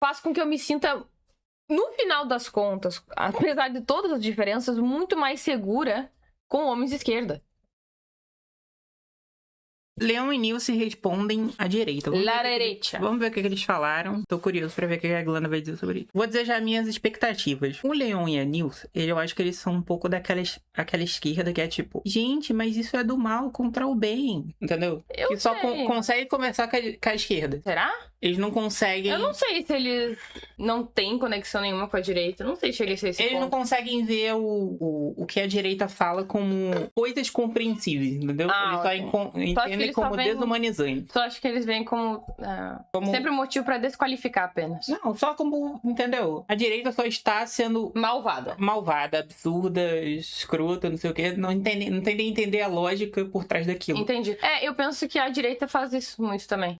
faz com que eu me sinta, no final das contas, apesar de todas as diferenças, muito mais segura com homens de esquerda. Leon e Nilce respondem à direita. La derecha. Vamos ver o que eles falaram. Tô curioso pra ver o que a Glana vai dizer sobre isso. Vou dizer já minhas expectativas. O Leon e a Nilce, eu acho que eles são um pouco aquela esquerda que é tipo, gente, mas isso é do mal contra o bem. Entendeu? Eu que só sei. consegue conversar com a esquerda. Será? Eles não conseguem... Eu não sei se eles não têm conexão nenhuma com a direita. Eu não sei se cheguei a esse Eles ponto. não conseguem ver o que a direita fala como coisas compreensíveis, entendeu? Eles só entendem eles como só veem- desumanizante. Só acho que eles veem como sempre um motivo pra desqualificar apenas. Não, só como, entendeu? A direita só está sendo Malvada. absurda, escrota, não sei o quê. Não entendem entender a lógica por trás daquilo. Entendi. Eu penso que a direita faz isso muito também.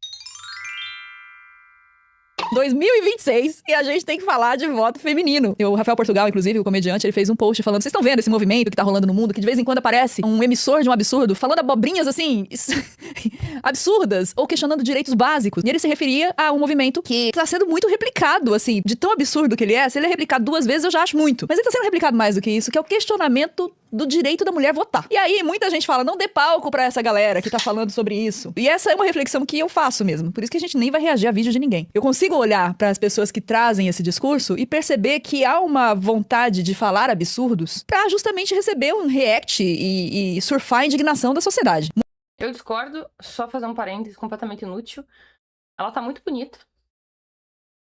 2026 e a gente tem que falar de voto feminino. O Rafael Portugal, inclusive, o comediante, ele fez um post falando: vocês estão vendo esse movimento que tá rolando no mundo, que de vez em quando aparece um emissor de um absurdo, falando abobrinhas assim, absurdas, ou questionando direitos básicos. E ele se referia a um movimento que tá sendo muito replicado, assim, de tão absurdo que ele é. Se ele é replicado 2 vezes, eu já acho muito. Mas ele tá sendo replicado mais do que isso, que é o questionamento do direito da mulher votar. E aí, muita gente fala, não dê palco pra essa galera que tá falando sobre isso. E essa é uma reflexão que eu faço mesmo. Por isso que a gente nem vai reagir a vídeo de ninguém. Eu consigo olhar para as pessoas que trazem esse discurso e perceber que há uma vontade de falar absurdos pra justamente receber um react e surfar a indignação da sociedade. Eu discordo, só fazer um parênteses completamente inútil. Ela tá muito bonita.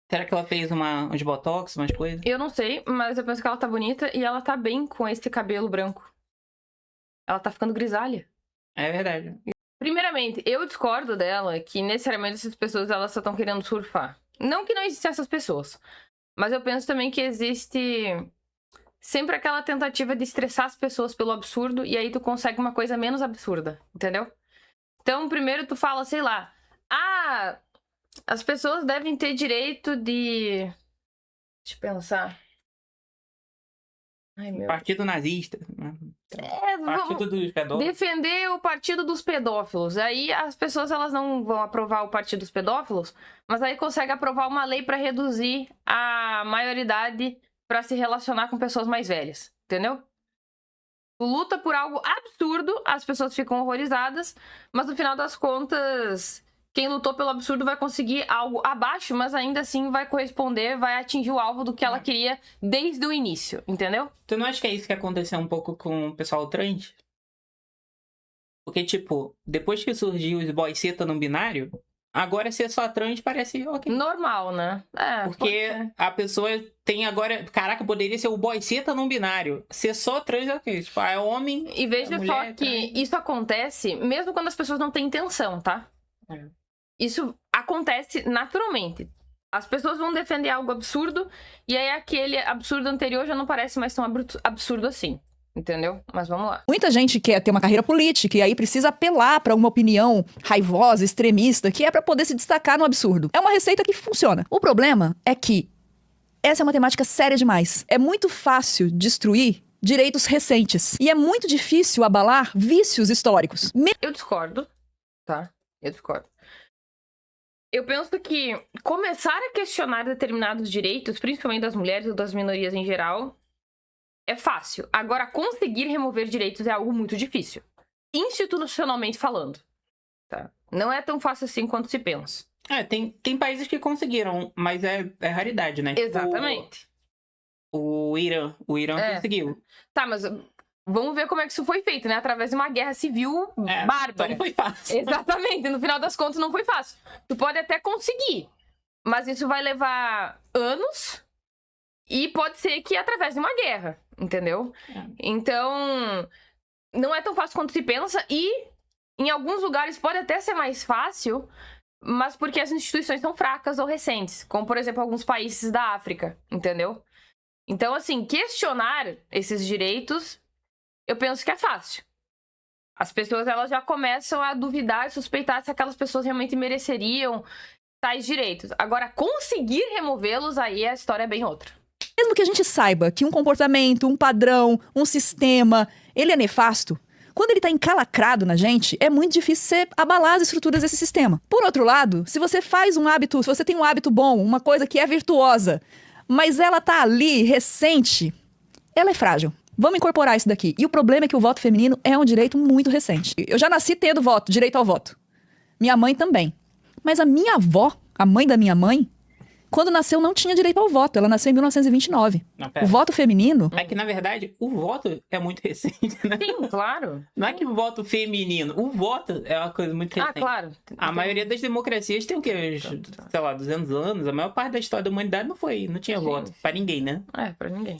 Será que ela fez uns botox, umas coisas? Eu não sei, mas eu penso que ela tá bonita e ela tá bem com esse cabelo branco. Ela tá ficando grisalha. É verdade. Primeiramente, eu discordo dela que necessariamente essas pessoas elas só estão querendo surfar. Não que não existem essas pessoas, mas eu penso também que existe sempre aquela tentativa de estressar as pessoas pelo absurdo e aí tu consegue uma coisa menos absurda, entendeu? Então, primeiro tu fala, sei lá, as pessoas devem ter direito de... Deixa eu pensar. Ai, meu... Partido nazista. Né? Partido dos pedófilos. Defender o partido dos pedófilos. Aí as pessoas elas não vão aprovar o partido dos pedófilos, mas aí consegue aprovar uma lei para reduzir a maioridade para se relacionar com pessoas mais velhas, entendeu? Tu luta por algo absurdo, as pessoas ficam horrorizadas, mas no final das contas, quem lutou pelo absurdo vai conseguir algo abaixo, mas ainda assim vai corresponder, vai atingir o alvo do que ela queria desde o início, entendeu? Tu não acha que é isso que aconteceu um pouco com o pessoal trans? Porque, tipo, depois que surgiu os boy seta no binário, agora ser só trans parece ok. Normal, né? Porque a pessoa tem agora... Caraca, poderia ser o boy seta no binário. Ser só trans é ok. Tipo, é homem... E veja só que trans. isso acontece mesmo quando as pessoas não têm intenção, tá? Isso acontece naturalmente. As pessoas vão defender algo absurdo e aí aquele absurdo anterior já não parece mais tão absurdo assim. Entendeu? Mas vamos lá. Muita gente quer ter uma carreira política e aí precisa apelar pra uma opinião raivosa, extremista, que é pra poder se destacar no absurdo. É uma receita que funciona. O problema é que essa é uma temática séria demais. É muito fácil destruir direitos recentes e é muito difícil abalar vícios históricos. Eu discordo, tá? Eu discordo. Eu penso que começar a questionar determinados direitos, principalmente das mulheres ou das minorias em geral, é fácil. Agora, conseguir remover direitos é algo muito difícil. Institucionalmente falando. Tá? Não é tão fácil assim quanto se pensa. Tem países que conseguiram, mas é raridade, né? Exatamente. O Irã conseguiu. Tá, mas vamos ver como é que isso foi feito, né? Através de uma guerra civil bárbara. Então não foi fácil. Exatamente. No final das contas, não foi fácil. Tu pode até conseguir, mas isso vai levar anos e pode ser que através de uma guerra, entendeu? Então, não é tão fácil quanto se pensa e em alguns lugares pode até ser mais fácil, mas porque as instituições são fracas ou recentes, como, por exemplo, alguns países da África, entendeu? Então, assim, questionar esses direitos, eu penso que é fácil. As pessoas, elas já começam a duvidar e suspeitar se aquelas pessoas realmente mereceriam tais direitos. Agora, conseguir removê-los, aí a história é bem outra. Mesmo que a gente saiba que um comportamento, um padrão, um sistema, ele é nefasto, Quando ele tá encalacrado na gente, é muito difícil você abalar as estruturas desse sistema. Por outro lado, se você faz um hábito, se você tem um hábito bom, uma coisa que é virtuosa, mas ela tá ali, recente, ela é frágil. Vamos incorporar isso daqui. E o problema é que o voto feminino é um direito muito recente. Eu já nasci tendo voto, direito ao voto. Minha mãe também. Mas a minha avó, a mãe da minha mãe, quando nasceu não tinha direito ao voto. Ela nasceu em 1929. Não, pera. O voto feminino... É que, na verdade, o voto é muito recente, né? Sim, claro. Não é que o voto feminino. O voto é uma coisa muito recente. Ah, claro. A maioria das democracias tem o quê? Sei lá, 200 anos. A maior parte da história da humanidade não tinha voto. Pra ninguém, né? Pra ninguém.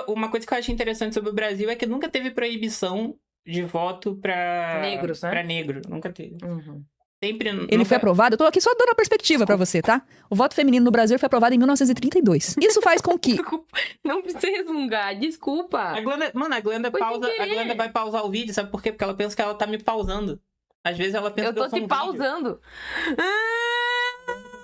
Uma coisa que eu acho interessante sobre o Brasil é que nunca teve proibição de voto pra... Negros, né? Pra negro. Nunca teve. Uhum. Sempre... Ele foi aprovado, eu tô aqui só dando a perspectiva pra você, tá? O voto feminino no Brasil foi aprovado em 1932. Isso faz com que... Não precisa resmungar, desculpa. A Glenda Foi sem querer. a Glenda vai pausar o vídeo, sabe por quê? Porque ela pensa que ela tá me pausando. Às vezes ela pensa Eu que tô eu sou te um vídeo. pausando.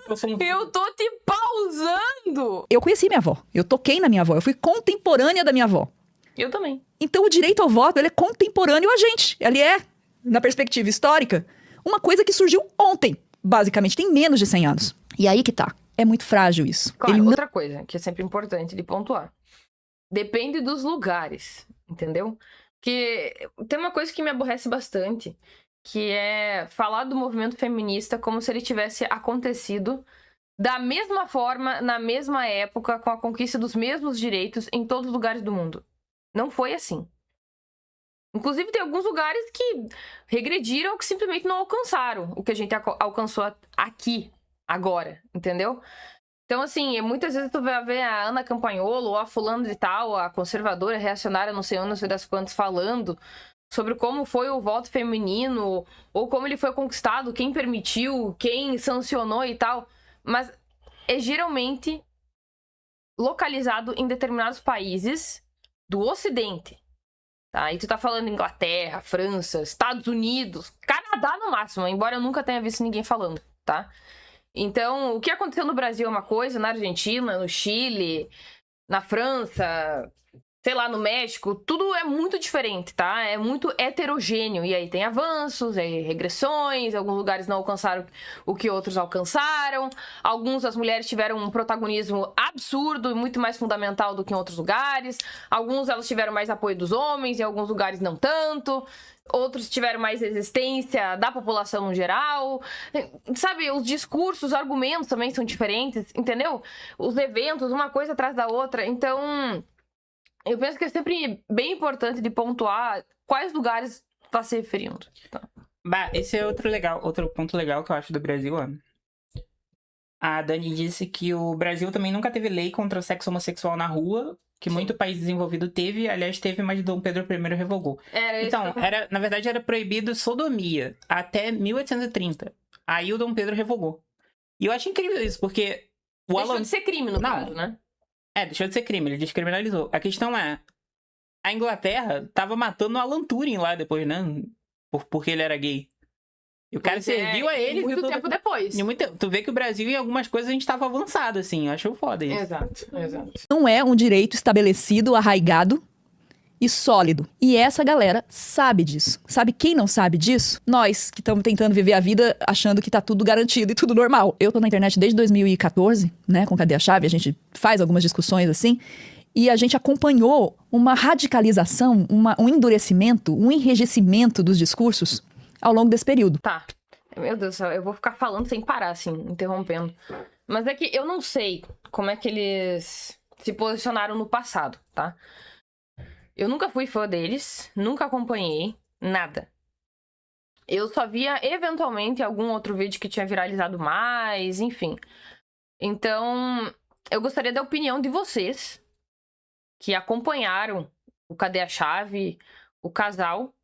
Eu sou um vídeo. Eu tô te pausando. Eu conheci minha avó, eu toquei na minha avó, eu fui contemporânea da minha avó. Eu também. Então o direito ao voto, ele é contemporâneo a gente. Ele é, na perspectiva histórica, uma coisa que surgiu ontem. Basicamente, tem menos de 100 anos. E aí que tá. É muito frágil isso. Claro, Ele não... outra coisa que é sempre importante de pontuar. Depende dos lugares, entendeu? Que tem uma coisa que me aborrece bastante, que é falar do movimento feminista como se ele tivesse acontecido da mesma forma, na mesma época, com a conquista dos mesmos direitos em todos os lugares do mundo. Não foi assim. Inclusive, tem alguns lugares que regrediram ou que simplesmente não alcançaram o que a gente alcançou aqui, agora, entendeu? Então, assim, muitas vezes tu vai ver a Ana Campanholo ou a fulano de tal, a conservadora, reacionária, não sei onde, não sei das quantas, falando sobre como foi o voto feminino ou como ele foi conquistado, quem permitiu, quem sancionou e tal. Mas é geralmente localizado em determinados países do Ocidente. Tá? E tu tá falando Inglaterra, França, Estados Unidos, Canadá no máximo, embora eu nunca tenha visto ninguém falando, tá? Então, o que aconteceu no Brasil é uma coisa, na Argentina, no Chile, na França, sei lá, no México, tudo é muito diferente, tá? É muito heterogêneo. E aí tem avanços, regressões, alguns lugares não alcançaram o que outros alcançaram. Alguns, as mulheres tiveram um protagonismo absurdo e muito mais fundamental do que em outros lugares. Alguns, elas tiveram mais apoio dos homens, em alguns lugares não tanto. Outros tiveram mais resistência da população no geral. Sabe, os discursos, os argumentos também são diferentes, entendeu? Os eventos, uma coisa atrás da outra. Então... eu penso que é sempre bem importante de pontuar quais lugares tá se referindo. Tá. Bah, esse é outro ponto legal que eu acho do Brasil, ó. A Dani disse que o Brasil também nunca teve lei contra o sexo homossexual na rua, que muito país desenvolvido teve, aliás, teve, mas Dom Pedro I revogou. Então, na verdade, era proibido sodomia até 1830. Aí o Dom Pedro revogou. E eu acho incrível isso, porque o Deixou de ser crime, no caso, né? Deixou de ser crime, ele descriminalizou. A questão é, a Inglaterra tava matando o Alan Turing lá depois, né? Porque ele era gay. E o cara serviu a ele... muito tempo depois. Tu vê que o Brasil, em algumas coisas, a gente tava avançado, assim. Eu acho foda isso. Exato. Não é um direito estabelecido, arraigado e sólido. E essa galera sabe disso. Sabe quem não sabe disso? Nós, que estamos tentando viver a vida achando que tá tudo garantido e tudo normal. Eu tô na internet desde 2014, né, com Cadê a Chave? A gente faz algumas discussões assim. E a gente acompanhou uma radicalização, um endurecimento, um enrijecimento dos discursos ao longo desse período. Tá. Meu Deus do céu, eu vou ficar falando sem parar, assim, interrompendo. Mas é que eu não sei como é que eles se posicionaram no passado, tá? Eu nunca fui fã deles, nunca acompanhei, nada. Eu só via, eventualmente, algum outro vídeo que tinha viralizado mais, enfim. Então, eu gostaria da opinião de vocês, que acompanharam o Cadê a Chave, o casal,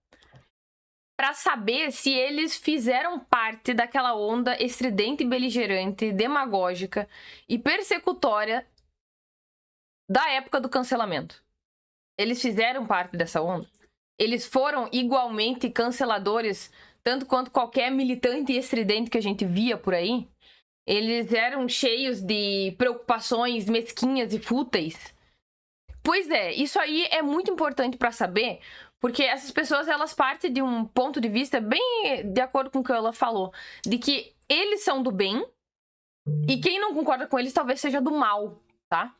para saber se eles fizeram parte daquela onda estridente, beligerante, demagógica e persecutória da época do cancelamento. Eles fizeram parte dessa onda? Eles foram igualmente canceladores, tanto quanto qualquer militante estridente que a gente via por aí? Eles eram cheios de preocupações mesquinhas e fúteis Pois é, isso aí é muito importante pra saber, porque essas pessoas, elas partem de um ponto de vista bem de acordo com o que ela falou, de que eles são do bem e quem não concorda com eles talvez seja do mal, tá?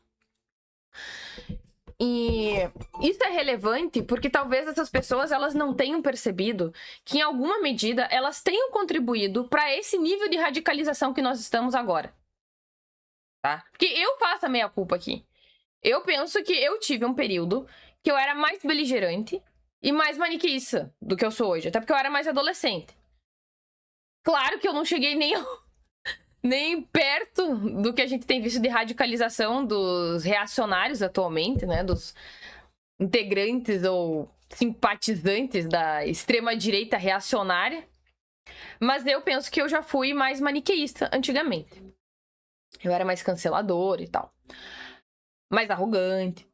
E isso é relevante porque talvez essas pessoas elas não tenham percebido que em alguma medida elas tenham contribuído para esse nível de radicalização que nós estamos agora, tá? Porque eu faço a meia-culpa aqui. Eu penso que eu tive um período que eu era mais beligerante e mais maniqueísta do que eu sou hoje, até porque eu era mais adolescente. Claro que eu não cheguei nem perto do que a gente tem visto de radicalização dos reacionários atualmente, né? Dos integrantes ou simpatizantes da extrema-direita reacionária. Mas eu penso que eu já fui mais maniqueísta antigamente. Eu era mais cancelador e tal. Mais arrogante.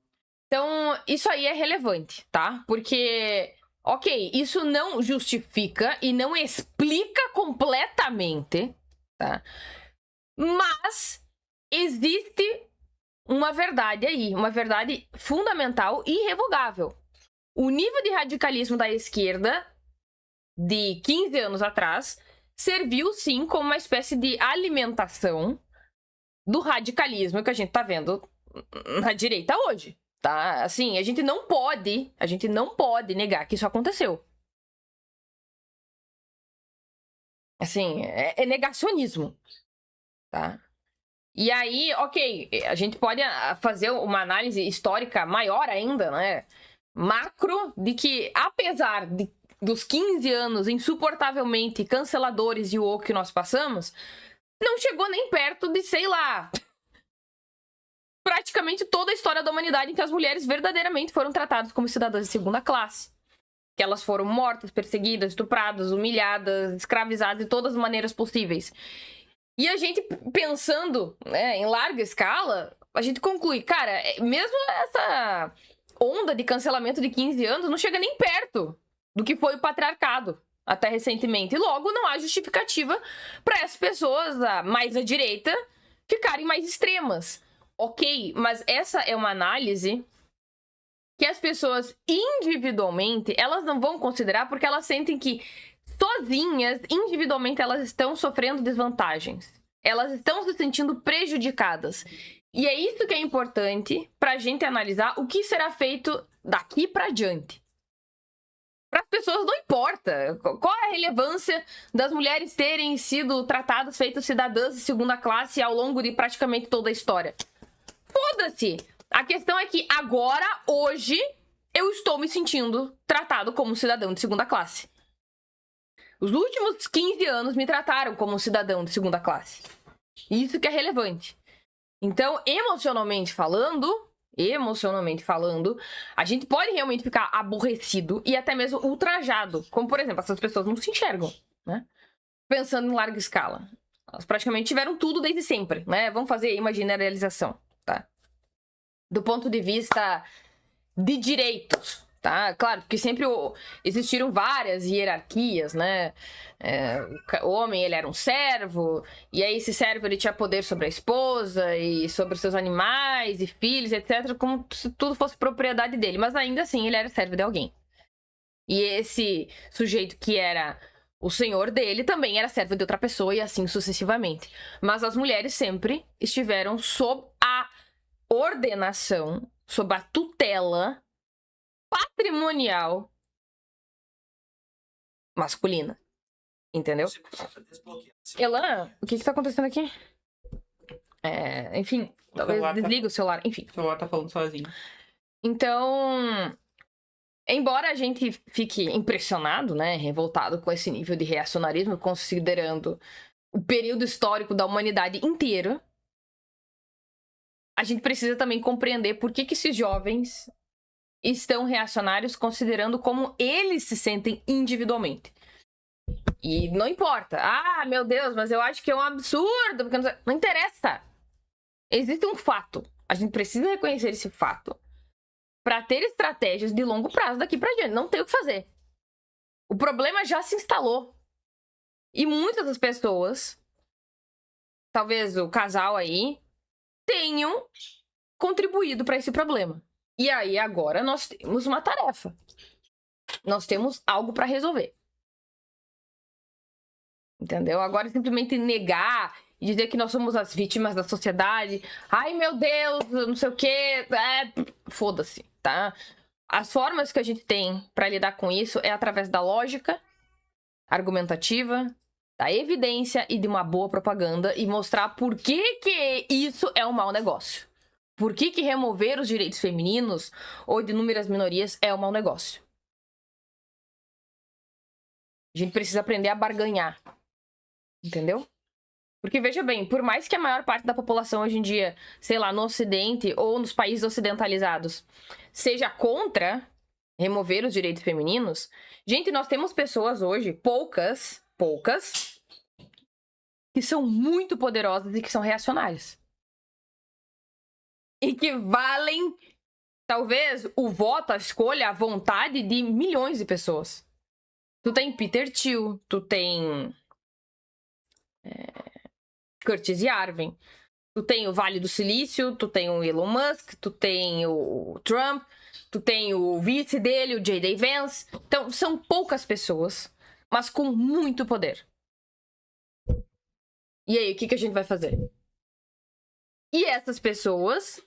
Então, isso aí é relevante, tá? Porque, ok, isso não justifica e não explica completamente, tá? Mas existe uma verdade aí, uma verdade fundamental e irrevogável. O nível de radicalismo da esquerda de 15 anos atrás serviu sim como uma espécie de alimentação do radicalismo que a gente tá vendo na direita hoje, tá? Assim, a gente não pode negar que isso aconteceu. Assim, é negacionismo. Tá? E aí, ok, a gente pode fazer uma análise histórica maior ainda, né? Macro, de que apesar dos 15 anos insuportavelmente canceladores e woke que nós passamos, não chegou nem perto de, sei lá, praticamente toda a história da humanidade em que as mulheres verdadeiramente foram tratadas como cidadãs de segunda classe. Que elas foram mortas, perseguidas, estupradas, humilhadas, escravizadas de todas as maneiras possíveis. E a gente, pensando, né, em larga escala, a gente conclui, cara, mesmo essa onda de cancelamento de 15 anos não chega nem perto do que foi o patriarcado até recentemente. E logo não há justificativa para essas pessoas mais à direita ficarem mais extremas. Ok, mas essa é uma análise que as pessoas individualmente, elas não vão considerar porque elas sentem que sozinhas, individualmente, elas estão sofrendo desvantagens. Elas estão se sentindo prejudicadas. E é isso que é importante pra gente analisar o que será feito daqui pra diante. Para as pessoas não importa qual é a relevância das mulheres terem sido tratadas, feitas cidadãs de segunda classe ao longo de praticamente toda a história. Foda-se! A questão é que agora, hoje, eu estou me sentindo tratado como cidadão de segunda classe. Os últimos 15 anos me trataram como um cidadão de segunda classe. Isso que é relevante. Então, emocionalmente falando, a gente pode realmente ficar aborrecido e até mesmo ultrajado. Como, por exemplo, essas pessoas não se enxergam, né? Pensando em larga escala. Elas praticamente tiveram tudo desde sempre, né? Vamos fazer aí uma generalização, tá? Do ponto de vista de direitos, tá? Claro, porque sempre existiram várias hierarquias, né? O homem, ele era um servo, e aí esse servo, ele tinha poder sobre a esposa e sobre os seus animais e filhos, etc, como se tudo fosse propriedade dele, mas ainda assim ele era servo de alguém. E esse sujeito que era o senhor dele também era servo de outra pessoa e assim sucessivamente. Mas as mulheres sempre estiveram sob a ordenação, sob a tutela patrimonial masculina. Entendeu? Elan, o que tá acontecendo aqui? Enfim, talvez desliga o celular. Enfim. O celular tá falando sozinho. Então, embora a gente fique impressionado, né, revoltado com esse nível de reacionarismo, considerando o período histórico da humanidade inteira, a gente precisa também compreender por que esses jovens estão reacionários, considerando como eles se sentem individualmente. E não importa. Ah, meu Deus, mas eu acho que é um absurdo. Porque não interessa. Existe um fato. A gente precisa reconhecer esse fato para ter estratégias de longo prazo daqui pra diante. Não tem o que fazer. O problema já se instalou. E muitas das pessoas, talvez o casal aí, tenham contribuído para esse problema. E aí, agora, nós temos uma tarefa. Nós temos algo para resolver. Entendeu? Agora, simplesmente negar e dizer que nós somos as vítimas da sociedade. Ai, meu Deus, não sei o quê. Foda-se, tá? As formas que a gente tem para lidar com isso é através da lógica argumentativa, da evidência e de uma boa propaganda e mostrar por que isso é um mau negócio. Por que remover os direitos femininos ou de inúmeras minorias é um mau negócio. A gente precisa aprender a barganhar. Entendeu? Porque, veja bem, por mais que a maior parte da população hoje em dia, sei lá, no Ocidente ou nos países ocidentalizados, seja contra remover os direitos femininos, gente, nós temos pessoas hoje, poucas, que são muito poderosas e que são reacionárias. E que valem, talvez, o voto, a escolha, a vontade de milhões de pessoas. Tu tem Peter Thiel, tu tem Curtis Yarvin, tu tem o Vale do Silício, tu tem o Elon Musk, tu tem o Trump, tu tem o vice dele, o J.D. Vance. Então, são poucas pessoas, mas com muito poder. E aí, o que a gente vai fazer? E essas pessoas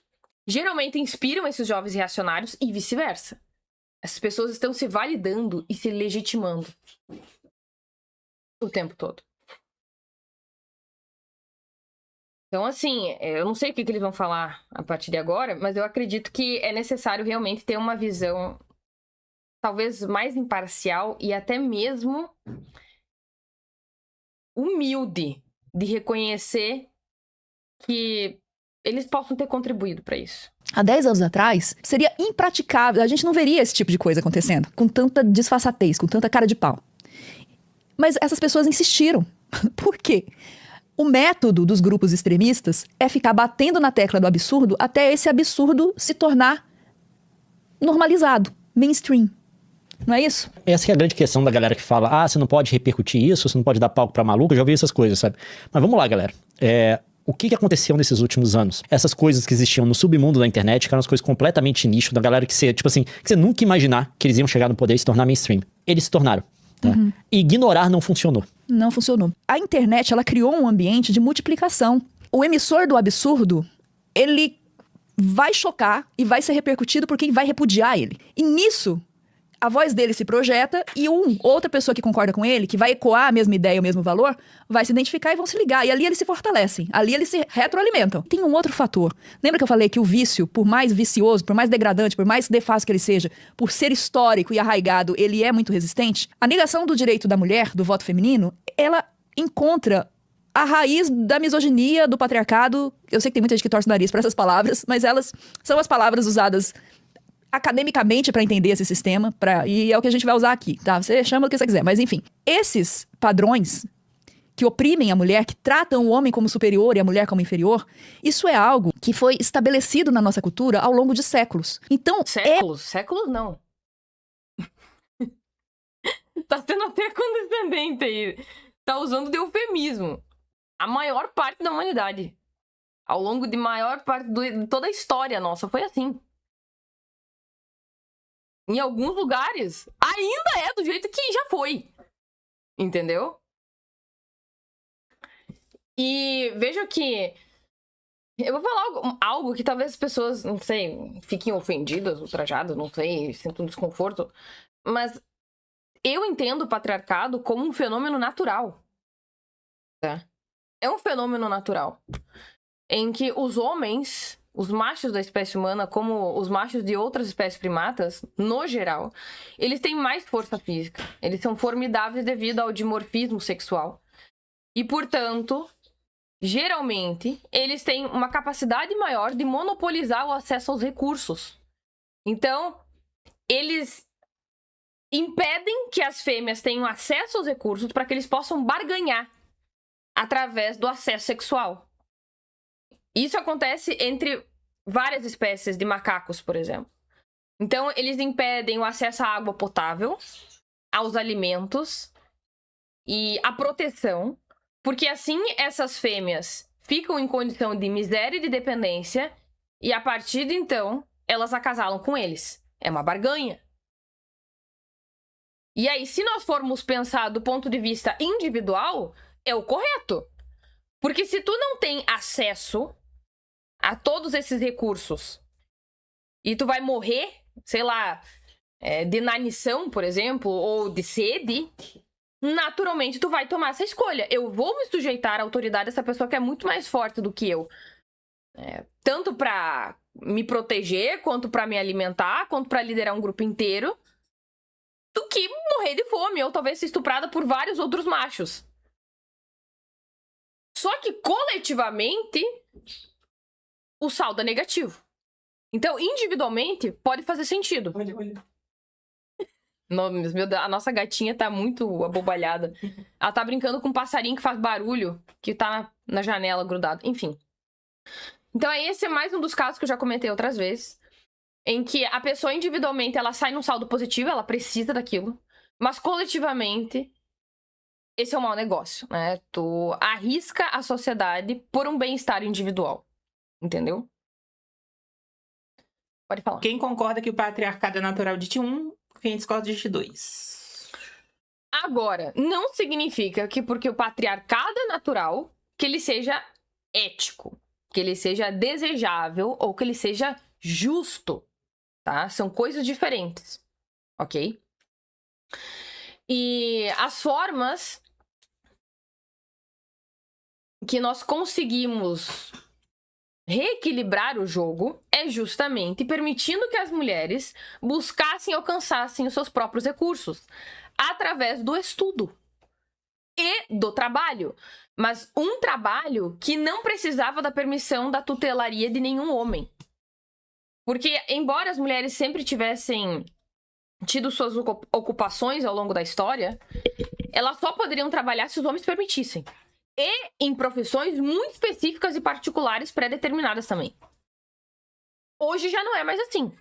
geralmente inspiram esses jovens reacionários e vice-versa. Essas pessoas estão se validando e se legitimando o tempo todo. Então, assim, eu não sei o que eles vão falar a partir de agora, mas eu acredito que é necessário realmente ter uma visão talvez mais imparcial e até mesmo humilde de reconhecer que eles possam ter contribuído para isso. Há 10 anos atrás, seria impraticável, a gente não veria esse tipo de coisa acontecendo, com tanta disfarçatez, com tanta cara de pau. Mas essas pessoas insistiram. Por quê? O método dos grupos extremistas é ficar batendo na tecla do absurdo até esse absurdo se tornar normalizado, mainstream. Não é isso? Essa é a grande questão da galera que fala, você não pode repercutir isso, você não pode dar palco pra maluco, eu já ouvi essas coisas, sabe? Mas vamos lá, galera. O que aconteceu nesses últimos anos? Essas coisas que existiam no submundo da internet, que eram as coisas completamente nicho, da galera que você, tipo assim, que você nunca ia imaginar que eles iam chegar no poder e se tornar mainstream. Eles se tornaram. Tá? Ignorar não funcionou. Não funcionou. A internet, ela criou um ambiente de multiplicação. O emissor do absurdo, ele vai chocar e vai ser repercutido por quem vai repudiar ele. E nisso, a voz dele se projeta e outra pessoa que concorda com ele, que vai ecoar a mesma ideia, o mesmo valor, vai se identificar e vão se ligar. E ali eles se fortalecem. Ali eles se retroalimentam. Tem um outro fator. Lembra que eu falei que o vício, por mais vicioso, por mais degradante, por mais nefasto que ele seja, por ser histórico e arraigado, ele é muito resistente? A negação do direito da mulher, do voto feminino, ela encontra a raiz da misoginia, do patriarcado. Eu sei que tem muita gente que torce o nariz para essas palavras, mas elas são as palavras usadas academicamente para entender esse sistema, e é o que a gente vai usar aqui, tá? Você chama o que você quiser, mas enfim. Esses padrões que oprimem a mulher, que tratam o homem como superior e a mulher como inferior, isso é algo que foi estabelecido na nossa cultura ao longo de séculos. Então, Séculos não. Tá sendo até condescendente aí. Tá usando de eufemismo. A maior parte da humanidade. Ao longo de maior parte de toda a história nossa foi assim. Em alguns lugares, ainda é do jeito que já foi. Entendeu? E veja que... Eu vou falar algo que talvez as pessoas, não sei, fiquem ofendidas, ultrajadas, não sei, sintam um desconforto. Mas eu entendo o patriarcado como um fenômeno natural. Tá? É um fenômeno natural. Em que os homens... Os machos da espécie humana, como os machos de outras espécies primatas, no geral, eles têm mais força física. Eles são formidáveis devido ao dimorfismo sexual. E, portanto, geralmente, eles têm uma capacidade maior de monopolizar o acesso aos recursos. Então, eles impedem que as fêmeas tenham acesso aos recursos para que eles possam barganhar através do acesso sexual. Isso acontece entre várias espécies de macacos, por exemplo. Então, eles impedem o acesso à água potável, aos alimentos e à proteção, porque assim essas fêmeas ficam em condição de miséria e de dependência, e a partir de então, elas acasalam com eles. É uma barganha. E aí, se nós formos pensar do ponto de vista individual, é o correto. Porque se tu não tem acesso a todos esses recursos e tu vai morrer, sei lá, de inanição, por exemplo, ou de sede, naturalmente tu vai tomar essa escolha. Eu vou me sujeitar à autoridade dessa pessoa que é muito mais forte do que eu. Tanto pra me proteger, quanto pra me alimentar, quanto pra liderar um grupo inteiro, do que morrer de fome ou talvez ser estuprada por vários outros machos. Só que coletivamente o saldo é negativo. Então, individualmente, pode fazer sentido. Meu Deus, a nossa gatinha tá muito abobalhada. Ela tá brincando com um passarinho que faz barulho, que tá na janela grudado. Enfim. Então, esse é mais um dos casos que eu já comentei outras vezes, em que a pessoa individualmente, ela sai num saldo positivo, ela precisa daquilo, mas coletivamente, esse é um mau negócio, né? Tu arrisca a sociedade por um bem-estar individual. Entendeu? Pode falar. Quem concorda que o patriarcado é natural de T1, quem discorda de T2. Agora, não significa que porque o patriarcado é natural, que ele seja ético, que ele seja desejável ou que ele seja justo, tá? São coisas diferentes, ok? E as formas que nós conseguimos reequilibrar o jogo é justamente permitindo que as mulheres buscassem e alcançassem os seus próprios recursos através do estudo e do trabalho. Mas um trabalho que não precisava da permissão da tutelaria de nenhum homem. Porque, embora as mulheres sempre tivessem tido suas ocupações ao longo da história, elas só poderiam trabalhar se os homens permitissem. E em profissões muito específicas e particulares pré-determinadas também. Hoje já não é mais assim.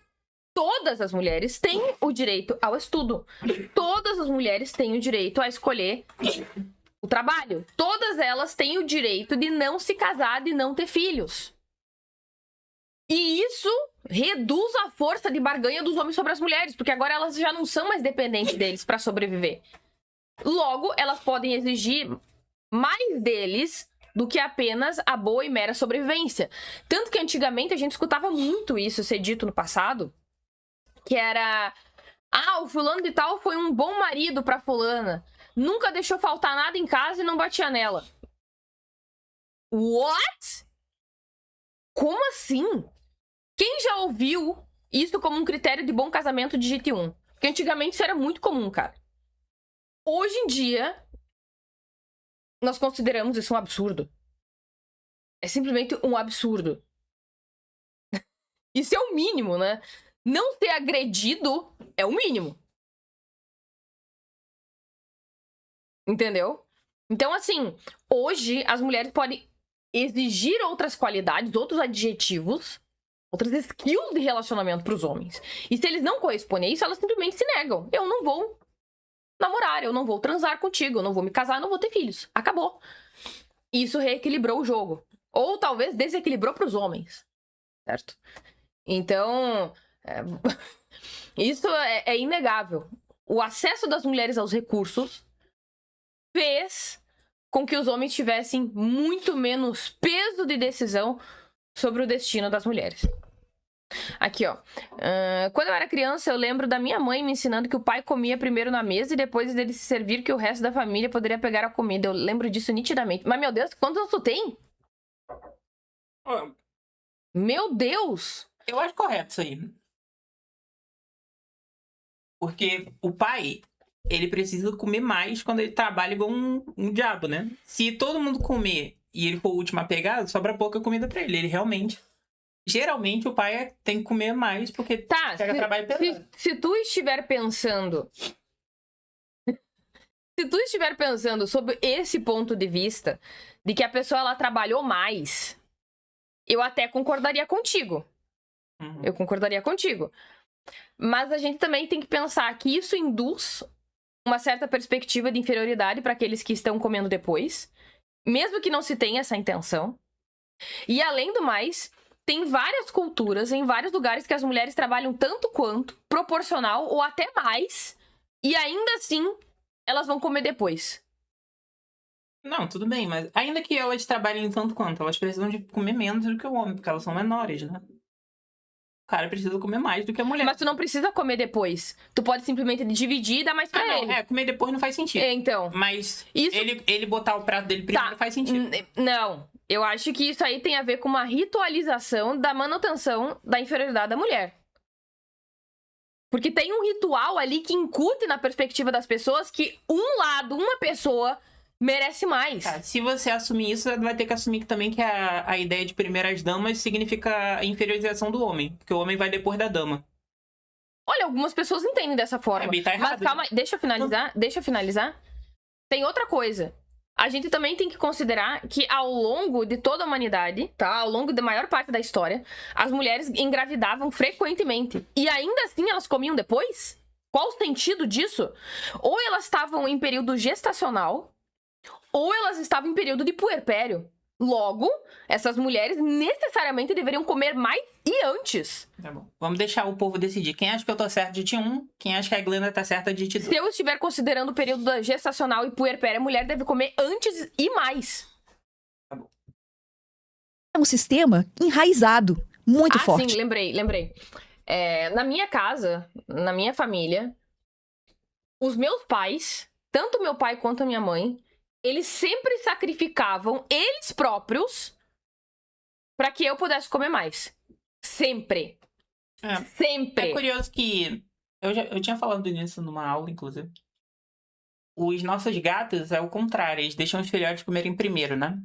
Todas as mulheres têm o direito ao estudo. Todas as mulheres têm o direito a escolher o trabalho. Todas elas têm o direito de não se casar, de não ter filhos. E isso reduz a força de barganha dos homens sobre as mulheres, porque agora elas já não são mais dependentes deles para sobreviver. Logo, elas podem exigir mais deles do que apenas a boa e mera sobrevivência. Tanto que antigamente a gente escutava muito isso ser dito no passado, que era: o fulano de tal foi um bom marido pra fulana, nunca deixou faltar nada em casa e não batia nela. What? Como assim? Quem já ouviu isso como um critério de bom casamento de GT1? Porque antigamente isso era muito comum, cara. Hoje em dia, nós consideramos isso um absurdo. É simplesmente um absurdo. Isso é o mínimo, né? Não ser agredido é o mínimo. Entendeu? Então, assim, hoje as mulheres podem exigir outras qualidades, outros adjetivos, outras skills de relacionamento pros homens. E se eles não correspondem a isso, elas simplesmente se negam. Eu não vou namorar, eu não vou transar contigo, eu não vou me casar, eu não vou ter filhos. Acabou. Isso reequilibrou o jogo. Ou talvez desequilibrou pros homens. Certo? Então, isso é inegável. O acesso das mulheres aos recursos fez com que os homens tivessem muito menos peso de decisão sobre o destino das mulheres. Aqui, ó. Quando eu era criança, eu lembro da minha mãe me ensinando que o pai comia primeiro na mesa e depois dele se servir, que o resto da família poderia pegar a comida. Eu lembro disso nitidamente. Mas, meu Deus, quantos anos tu tem? Meu Deus! Eu acho correto isso aí. Porque o pai, ele precisa comer mais quando ele trabalha igual um diabo, né? Se todo mundo comer e ele for o último a pegar, sobra pouca comida pra ele. Ele realmente... Geralmente o pai tem que comer mais porque pega trabalho pesado. Se tu estiver pensando... Se tu estiver pensando sobre esse ponto de vista, de que a pessoa ela trabalhou mais, eu até concordaria contigo. Uhum. Eu concordaria contigo. Mas a gente também tem que pensar que isso induz uma certa perspectiva de inferioridade para aqueles que estão comendo depois, mesmo que não se tenha essa intenção. E além do mais, tem várias culturas, em vários lugares, que as mulheres trabalham tanto quanto, proporcional ou até mais, e ainda assim, elas vão comer depois. Não, tudo bem, mas ainda que elas trabalhem tanto quanto, elas precisam de comer menos do que o homem, porque elas são menores, né? O cara precisa comer mais do que a mulher. Mas tu não precisa comer depois. Tu pode simplesmente dividir e dar mais pra ele. Comer depois não faz sentido. Então. Mas isso... ele botar o prato dele primeiro faz sentido. Não. Eu acho que isso aí tem a ver com uma ritualização da manutenção da inferioridade da mulher. Porque tem um ritual ali que incute na perspectiva das pessoas que uma pessoa merece mais. Tá, se você assumir isso, você vai ter que assumir também que a ideia de primeiras damas significa a inferiorização do homem. Porque o homem vai depois da dama. Olha, algumas pessoas entendem dessa forma. Tá errado. Mas calma, deixa eu finalizar. Tem outra coisa. A gente também tem que considerar que ao longo de toda a humanidade, tá? Ao longo da maior parte da história, as mulheres engravidavam frequentemente. E ainda assim elas comiam depois? Qual o sentido disso? Ou elas estavam em período gestacional, ou elas estavam em período de puerpério. Logo, essas mulheres necessariamente deveriam comer mais e antes. Tá bom. Vamos deixar o povo decidir. Quem acha que eu tô certo de T1, quem acha que a Glenda tá certa de T2. Se eu estiver considerando o período gestacional e puerpério, a mulher deve comer antes e mais. Tá bom. É um sistema enraizado, muito forte. Sim, lembrei. Na minha casa, na minha família, os meus pais, tanto meu pai quanto a minha mãe, eles sempre sacrificavam eles próprios pra que eu pudesse comer mais. Sempre. Sempre. É curioso que... Eu tinha falado nisso numa aula, inclusive. Os nossos gatos é o contrário. Eles deixam os filhotes comerem primeiro, né?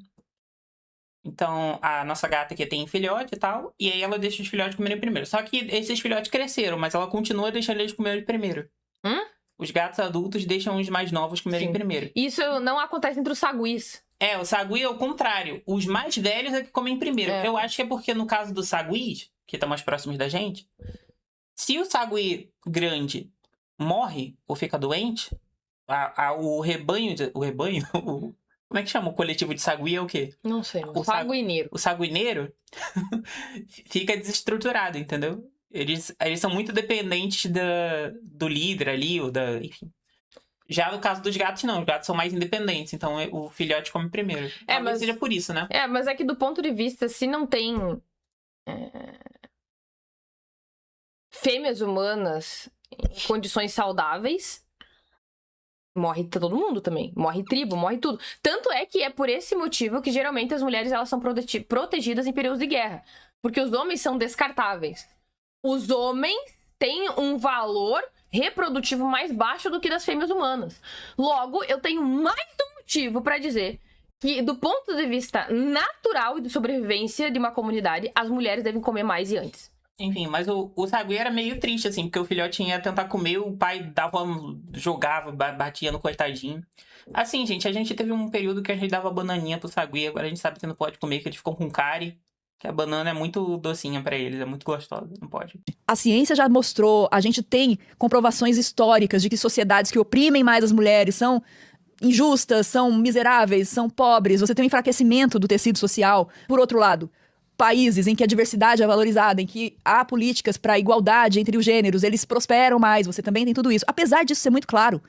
Então, a nossa gata aqui tem filhote e tal. E aí ela deixa os filhotes comerem primeiro. Só que esses filhotes cresceram, mas ela continua deixando eles comerem primeiro. Os gatos adultos deixam os mais novos comerem primeiro. Isso não acontece entre os saguis. O sagui é o contrário. Os mais velhos é que comem primeiro. Eu acho que é porque no caso dos saguis, que estão mais próximos da gente, se o sagui grande morre ou fica doente, o rebanho... Como é que chama o coletivo de sagui? É o quê? Não sei. O saguineiro. O saguineiro fica desestruturado, entendeu? Eles são muito dependentes do líder ali, enfim. Já no caso dos gatos, não. Os gatos são mais independentes, então o filhote come primeiro. Talvez seja por isso, né? Mas é que do ponto de vista, se não tem fêmeas humanas em condições saudáveis, morre todo mundo também. Morre tribo, morre tudo. Tanto é que é por esse motivo que geralmente as mulheres elas são protegidas em períodos de guerra. Porque os homens são descartáveis. Os homens têm um valor reprodutivo mais baixo do que das fêmeas humanas. Logo, eu tenho mais um motivo para dizer que, do ponto de vista natural e de sobrevivência de uma comunidade, as mulheres devem comer mais e antes. Enfim, mas o sagui era meio triste, assim, porque o filhotinho ia tentar comer, o pai jogava, batia no coitadinho. Assim, gente, a gente teve um período que a gente dava bananinha pro sagui, agora a gente sabe que não pode comer, que eles ficam com cárie. Que a banana é muito docinha pra eles, é muito gostosa, não pode. A ciência já mostrou, a gente tem comprovações históricas de que sociedades que oprimem mais as mulheres são injustas, são miseráveis, são pobres, você tem um enfraquecimento do tecido social. Por outro lado, países em que a diversidade é valorizada, em que há políticas para a igualdade entre os gêneros, eles prosperam mais, você também tem tudo isso. Apesar disso ser muito claro,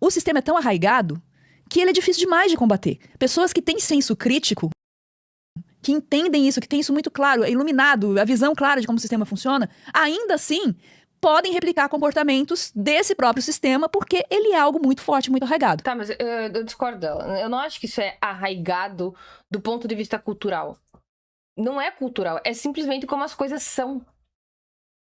o sistema é tão arraigado que ele é difícil demais de combater. Pessoas que têm senso crítico, que entendem isso, que têm isso muito claro, iluminado, a visão clara de como o sistema funciona, ainda assim podem replicar comportamentos desse próprio sistema, porque ele é algo muito forte, muito arraigado. Tá, mas eu discordo dela. Eu não acho que isso é arraigado do ponto de vista cultural. Não é cultural, é simplesmente como as coisas são.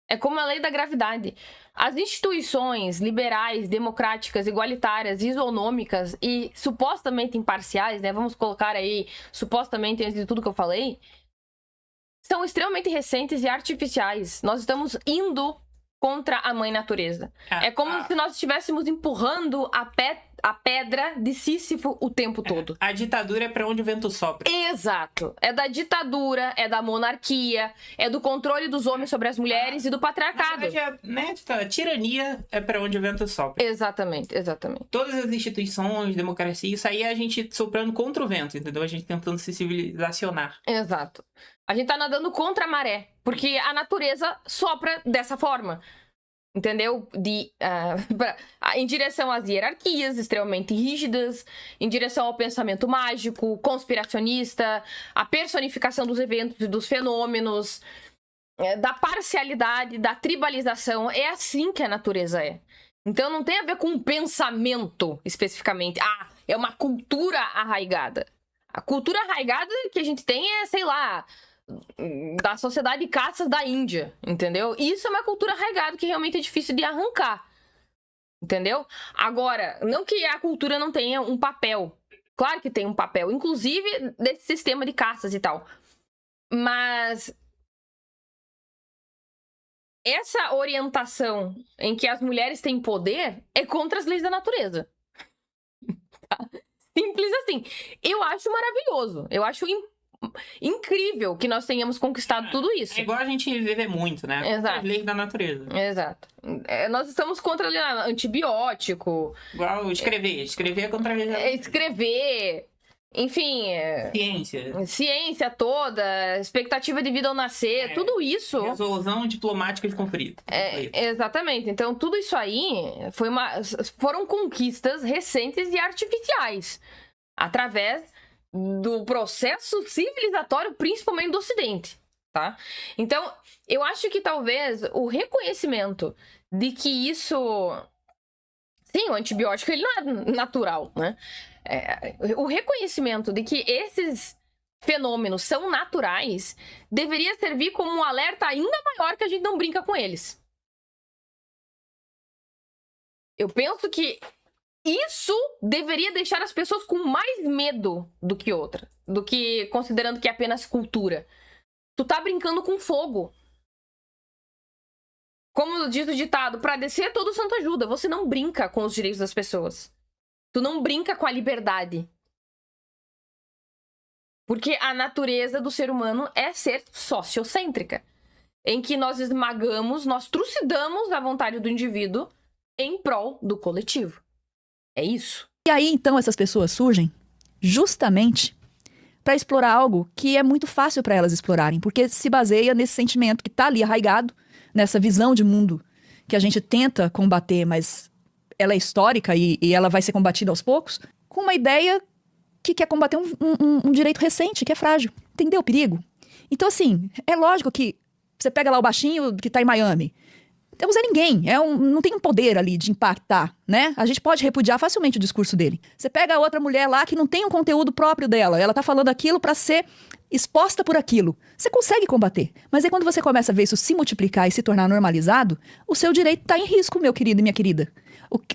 É como a lei da gravidade. As instituições liberais, democráticas, igualitárias, isonômicas e supostamente imparciais, né? Vamos colocar aí, supostamente, antes de tudo que eu falei, são extremamente recentes e artificiais. Nós estamos indo contra a mãe natureza. É como se nós estivéssemos empurrando a pedra de Sísifo o tempo todo. A ditadura é pra onde o vento sopra. Exato. É da ditadura, é da monarquia, é do controle dos homens sobre as mulheres e do patriarcado. A tirania é pra onde o vento sopra. Exatamente. Todas as instituições, democracia, isso aí é a gente soprando contra o vento, entendeu? A gente tentando se civilizacionar. Exato. A gente tá nadando contra a maré, porque a natureza sopra dessa forma. Entendeu? Em direção às hierarquias extremamente rígidas, em direção ao pensamento mágico, conspiracionista, a personificação dos eventos e dos fenômenos, da parcialidade, da tribalização. É assim que a natureza é. Então não tem a ver com um pensamento especificamente. É uma cultura arraigada. A cultura arraigada que a gente tem é, sei lá, da sociedade de caças da Índia, entendeu? Isso é uma cultura arraigada que realmente é difícil de arrancar, entendeu? Agora, não que a cultura não tenha um papel. Claro que tem um papel, inclusive desse sistema de caças e tal. Mas essa orientação em que as mulheres têm poder é contra as leis da natureza. Simples assim. Eu acho maravilhoso. Eu acho incrível que nós tenhamos conquistado tudo isso. É igual a gente viver muito, né? Exato. As leis da natureza. Exato. Nós estamos contra antibiótico. Igual escrever. Escrever é contra a lei da natureza. Escrever. Enfim. Ciência toda. Expectativa de vida ao nascer. Tudo isso. Resolução diplomática de conflito. Exatamente. Então, tudo isso aí foram conquistas recentes e artificiais. Através do processo civilizatório, principalmente do Ocidente, tá? Então, eu acho que talvez o reconhecimento de que isso... Sim, o antibiótico, ele não é natural, né? O reconhecimento de que esses fenômenos são naturais deveria servir como um alerta ainda maior que a gente não brinca com eles. Eu penso que isso deveria deixar as pessoas com mais medo do que outra. Do que considerando que é apenas cultura. Tu tá brincando com fogo. Como diz o ditado, pra descer todo santo ajuda. Você não brinca com os direitos das pessoas. Tu não brinca com a liberdade. Porque a natureza do ser humano é ser sociocêntrica. Em que nós esmagamos, nós trucidamos a vontade do indivíduo em prol do coletivo. É isso. E aí, então, essas pessoas surgem justamente para explorar algo que é muito fácil para elas explorarem, porque se baseia nesse sentimento que está ali arraigado, nessa visão de mundo que a gente tenta combater, mas ela é histórica e ela vai ser combatida aos poucos, com uma ideia que quer combater um direito recente, que é frágil. Entendeu o perigo? Então, assim, é lógico que você pega lá o baixinho que está em Miami. Não é ninguém, não tem um poder ali de impactar, né? A gente pode repudiar facilmente o discurso dele. Você pega a outra mulher lá que não tem um conteúdo próprio dela, ela tá falando aquilo para ser exposta por aquilo. Você consegue combater, mas aí quando você começa a ver isso se multiplicar e se tornar normalizado, o seu direito tá em risco, meu querido e minha querida.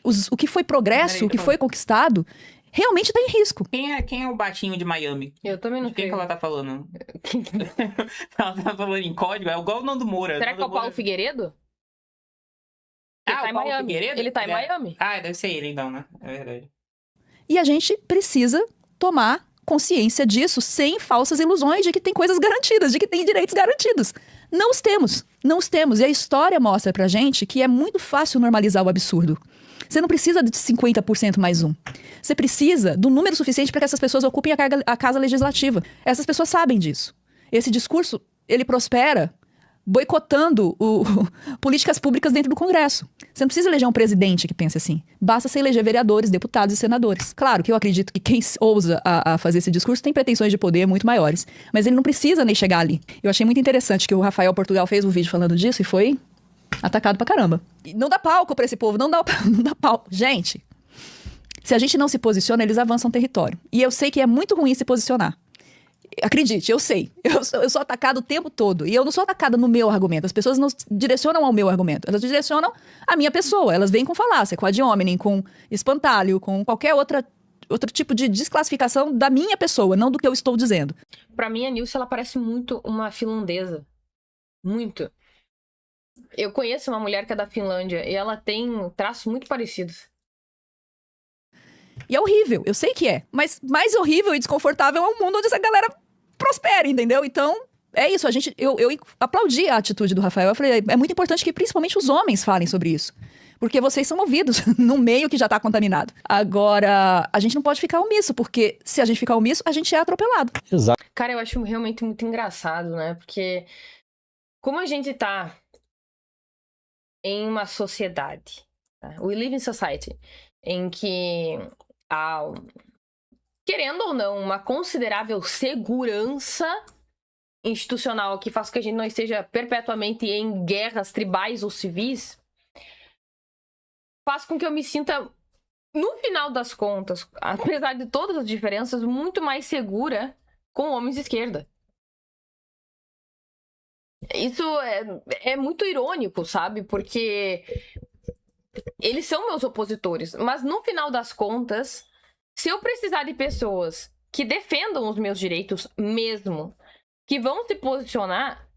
O que foi progresso, o que foi conquistado, realmente tá em risco. Quem é o baixinho de Miami? Eu também não sei. Quem que ela tá falando? Ela tá falando em código? É igual o Nando Moura. Será que é o Paulo Figueiredo? Ele tá em Miami. Figueiredo? Ele tá em Miami. Deve ser ele então, né? É verdade. E a gente precisa tomar consciência disso sem falsas ilusões de que tem coisas garantidas, de que tem direitos garantidos. Não os temos, não os temos. E a história mostra pra gente que é muito fácil normalizar o absurdo. Você não precisa de 50% mais um. Você precisa do número suficiente para que essas pessoas ocupem a casa legislativa. Essas pessoas sabem disso. Esse discurso, ele prospera boicotando políticas públicas dentro do Congresso. Você não precisa eleger um presidente que pense assim. Basta você eleger vereadores, deputados e senadores. Claro que eu acredito que quem ousa a fazer esse discurso tem pretensões de poder muito maiores. Mas ele não precisa nem chegar ali. Eu achei muito interessante que o Rafael Portugal fez um vídeo falando disso e foi atacado pra caramba. E não dá palco pra esse povo, não dá palco. Gente, se a gente não se posiciona, eles avançam território. E eu sei que é muito ruim se posicionar. Acredite, eu sei. Eu sou atacada o tempo todo. E eu não sou atacada no meu argumento. As pessoas não direcionam ao meu argumento. Elas direcionam à minha pessoa. Elas vêm com falácia, com ad hominem, com espantalho, com qualquer outro tipo de desclassificação da minha pessoa, não do que eu estou dizendo. Pra mim, a Nilce, ela parece muito uma finlandesa. Muito. Eu conheço uma mulher que é da Finlândia e ela tem traços muito parecidos. E é horrível, eu sei que é. Mas mais horrível e desconfortável é um mundo onde essa galera prospera, entendeu? Então, é isso. Eu aplaudi a atitude do Rafael. Eu falei, é muito importante que principalmente os homens falem sobre isso. Porque vocês são ouvidos num meio que já tá contaminado. Agora, a gente não pode ficar omisso, porque se a gente ficar omisso, a gente é atropelado. Exato. Cara, eu acho realmente muito engraçado, né? Porque como a gente tá em uma sociedade, tá? We live in society, em que há, querendo ou não, uma considerável segurança institucional que faz com que a gente não esteja perpetuamente em guerras tribais ou civis, faz com que eu me sinta, no final das contas, apesar de todas as diferenças, muito mais segura com homens de esquerda. Isso é muito irônico, sabe? Porque eles são meus opositores, mas no final das contas, se eu precisar de pessoas que defendam os meus direitos mesmo, que vão se posicionar,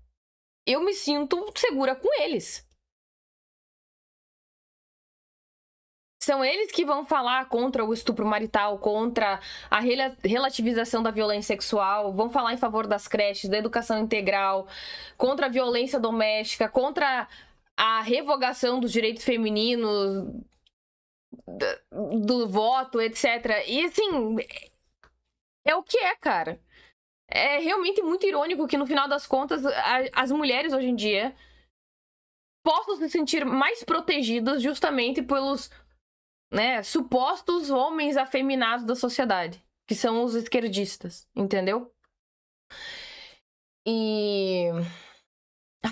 eu me sinto segura com eles. São eles que vão falar contra o estupro marital, contra a relativização da violência sexual, vão falar em favor das creches, da educação integral, contra a violência doméstica, contra a revogação dos direitos femininos, do voto, etc. E assim, é o que é, cara. É realmente muito irônico que no final das contas as mulheres hoje em dia possam se sentir mais protegidas justamente pelos, né, supostos homens afeminados da sociedade, que são os esquerdistas, entendeu? E...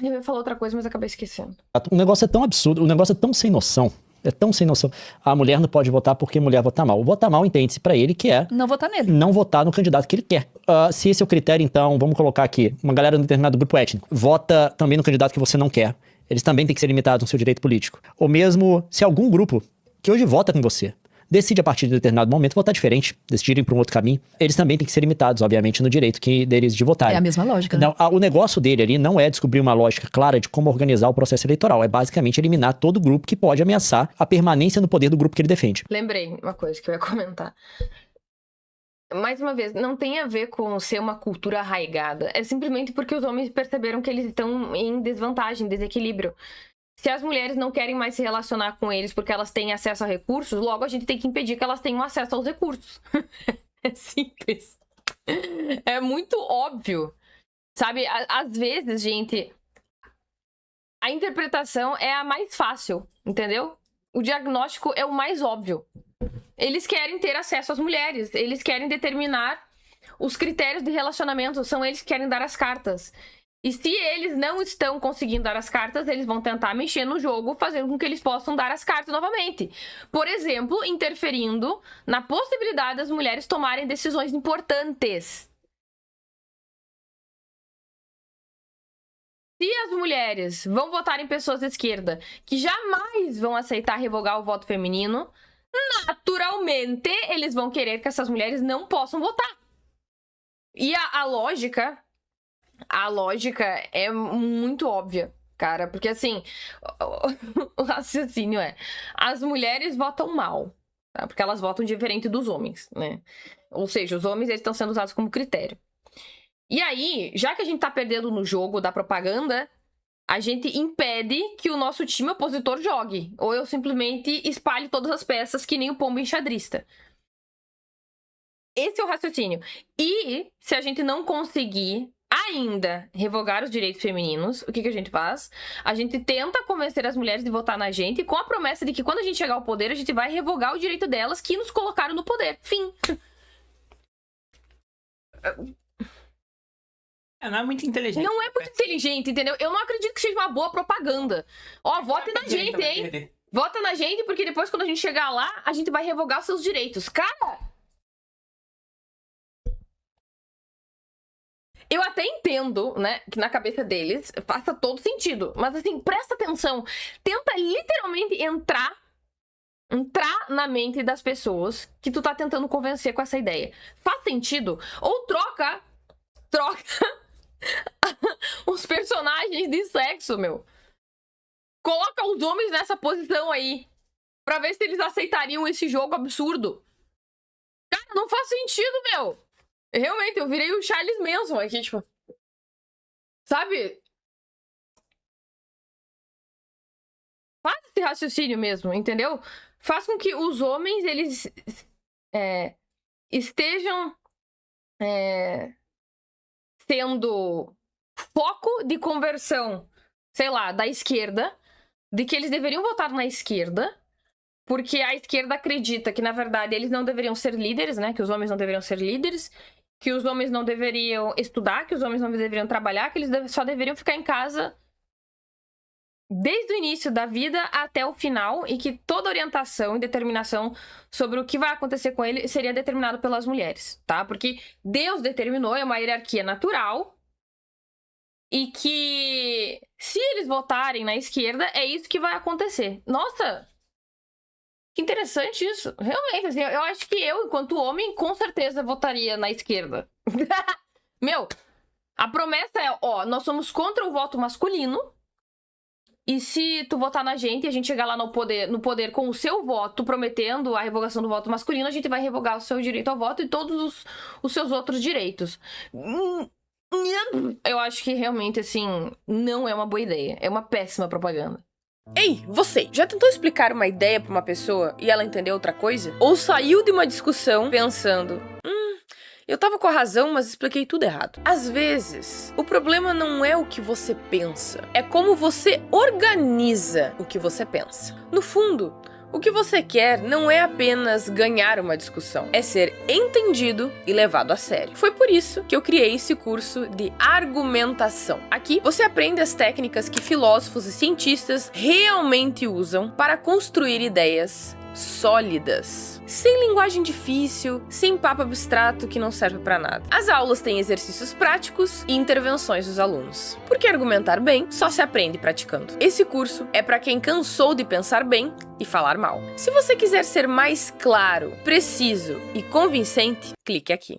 eu ia falar outra coisa, mas acabei esquecendo. O negócio é tão absurdo, o negócio é tão sem noção. É tão sem noção. A mulher não pode votar porque mulher vota mal. O votar mal entende-se pra ele que é Não votar nele. não votar no candidato que ele quer. Se esse é o critério, então, vamos colocar aqui, uma galera de um determinado grupo étnico vota também no candidato que você não quer. Eles também têm que ser limitados no seu direito político. Ou mesmo se algum grupo que hoje vota com você decide a partir de determinado momento votar diferente, decidirem para um outro caminho, eles também têm que ser limitados, obviamente, no direito deles de votarem. É a mesma lógica. Né? Não, o negócio dele ali não é descobrir uma lógica clara de como organizar o processo eleitoral, é basicamente eliminar todo grupo que pode ameaçar a permanência no poder do grupo que ele defende. Lembrei uma coisa que eu ia comentar. Mais uma vez, não tem a ver com ser uma cultura arraigada. É simplesmente porque os homens perceberam que eles estão em desvantagem, desequilíbrio. Se as mulheres não querem mais se relacionar com eles porque elas têm acesso a recursos, logo a gente tem que impedir que elas tenham acesso aos recursos. É simples. É muito óbvio. Sabe, às vezes, gente, a interpretação é a mais fácil, entendeu? O diagnóstico é o mais óbvio. Eles querem ter acesso às mulheres, eles querem determinar os critérios de relacionamento, são eles que querem dar as cartas. E se eles não estão conseguindo dar as cartas, eles vão tentar mexer no jogo, fazendo com que eles possam dar as cartas novamente. Por exemplo, interferindo na possibilidade das mulheres tomarem decisões importantes. Se as mulheres vão votar em pessoas de esquerda que jamais vão aceitar revogar o voto feminino, naturalmente eles vão querer que essas mulheres não possam votar. E a lógica é muito óbvia, cara, porque assim, o raciocínio é, as mulheres votam mal, tá? Porque elas votam diferente dos homens, né? Ou seja, os homens eles estão sendo usados como critério. E aí, já que a gente tá perdendo no jogo da propaganda, a gente impede que o nosso time opositor jogue, ou eu simplesmente espalhe todas as peças que nem o pombo enxadrista. Esse é o raciocínio. E se a gente não conseguir ainda revogar os direitos femininos, o que a gente faz? A gente tenta convencer as mulheres de votar na gente com a promessa de que quando a gente chegar ao poder, a gente vai revogar o direito delas que nos colocaram no poder. Fim. Não é muito inteligente. Não é muito inteligente, entendeu? Eu não acredito que seja uma boa propaganda. Ó, vote na gente, hein? Vota na gente, porque depois quando a gente chegar lá, a gente vai revogar os seus direitos. Cara! Eu até entendo, né, que na cabeça deles faça todo sentido. Mas assim, presta atenção. Tenta literalmente entrar na mente das pessoas que tu tá tentando convencer com essa ideia. Faz sentido? Ou troca os personagens de sexo, meu. Coloca os homens nessa posição aí. Pra ver se eles aceitariam esse jogo absurdo. Cara, não faz sentido, meu. Realmente, eu virei o Charles Manson aqui, tipo... Sabe? Faz esse raciocínio mesmo, entendeu? Faz com que os homens, eles estejam sendo foco de conversão, sei lá, da esquerda, de que eles deveriam votar na esquerda, porque a esquerda acredita que, na verdade, eles não deveriam ser líderes, né? Que os homens não deveriam ser líderes, que os homens não deveriam estudar, que os homens não deveriam trabalhar, que eles só deveriam ficar em casa desde o início da vida até o final, e que toda orientação e determinação sobre o que vai acontecer com ele seria determinado pelas mulheres, tá? Porque Deus determinou, é uma hierarquia natural, e que se eles votarem na esquerda, é isso que vai acontecer. Nossa, que interessante isso. Realmente, assim, eu acho que eu, enquanto homem, com certeza votaria na esquerda. Meu, a promessa é, nós somos contra o voto masculino, e se tu votar na gente e a gente chegar lá no poder com o seu voto, prometendo a revogação do voto masculino, a gente vai revogar o seu direito ao voto e todos os seus outros direitos. Eu acho que realmente, assim, não é uma boa ideia. É uma péssima propaganda. Ei, você, já tentou explicar uma ideia pra uma pessoa e ela entendeu outra coisa? Ou saiu de uma discussão pensando, eu tava com a razão, mas expliquei tudo errado. Às vezes, o problema não é o que você pensa, é como você organiza o que você pensa. No fundo, o que você quer não é apenas ganhar uma discussão, é ser entendido e levado a sério. Foi por isso que eu criei esse curso de argumentação. Aqui, você aprende as técnicas que filósofos e cientistas realmente usam para construir ideias sólidas, sem linguagem difícil, sem papo abstrato que não serve pra nada. As aulas têm exercícios práticos e intervenções dos alunos, porque argumentar bem só se aprende praticando. Esse curso é pra quem cansou de pensar bem e falar mal. Se você quiser ser mais claro, preciso e convincente, clique aqui.